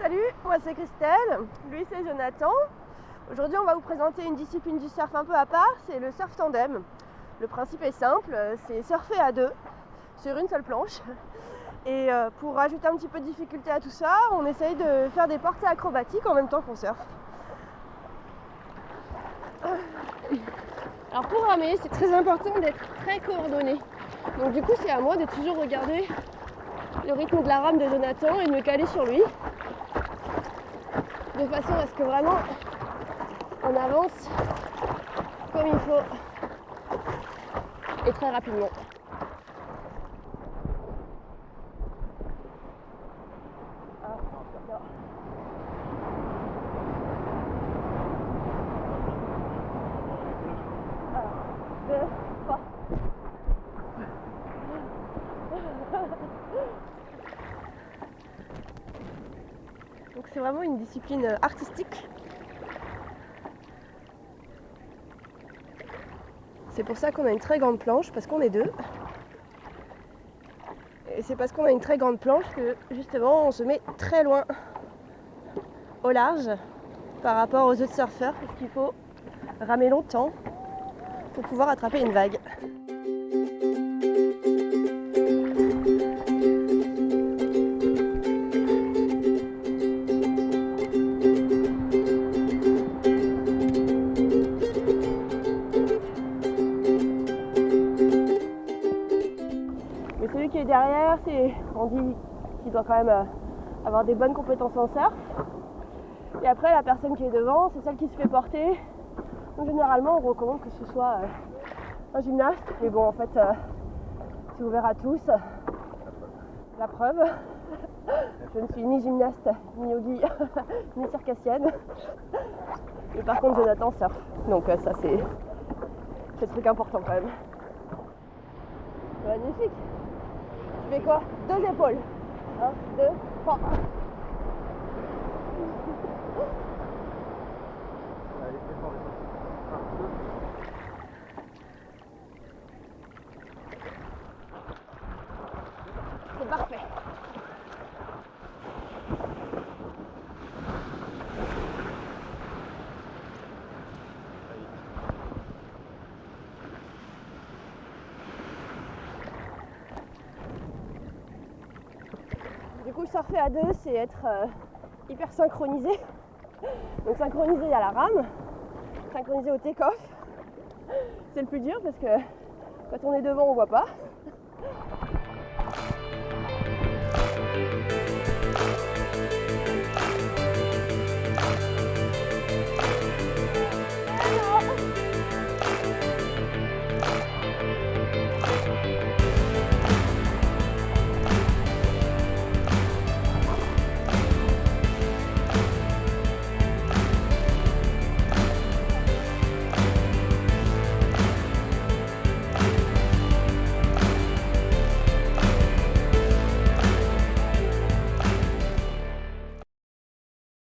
Salut, moi c'est Christelle, lui c'est Jonathan. Aujourd'hui on va vous présenter une discipline du surf un peu à part, c'est le surf tandem. Le principe est simple, c'est surfer à deux sur une seule planche. Et pour rajouter un petit peu de difficulté à tout ça, on essaye de faire des portées acrobatiques en même temps qu'on surfe. Alors pour ramer, c'est très important d'être très coordonné. Donc du coup c'est à moi de toujours regarder le rythme de la rame de Jonathan et de me caler sur lui. De façon à ce que vraiment on avance comme il faut et très rapidement. Donc c'est vraiment une discipline artistique. C'est pour ça qu'on a une très grande planche, parce qu'on est deux. Et c'est parce qu'on a une très grande planche que justement on se met très loin au large par rapport aux autres surfeurs, parce qu'il faut ramer longtemps pour pouvoir attraper une vague. Mais celui qui est derrière, on dit qu'il doit quand même avoir des bonnes compétences en surf. Et après, la personne qui est devant, c'est celle qui se fait porter. Donc généralement, on recommande que ce soit un gymnaste. Mais bon, en fait, c'est ouvert à tous. La preuve, je ne suis ni gymnaste, ni yogi, ni circassienne. Mais par contre, Jonathan surfe. Donc ça, c'est le truc important quand même. Magnifique. Tu fais quoi? 2 épaules. 1, 2, 3. C'est parfait. Du coup, surfer à deux, c'est être hyper synchronisé. Donc synchronisé à la rame, synchronisé au take-off. C'est le plus dur parce que quand on est devant, on voit pas.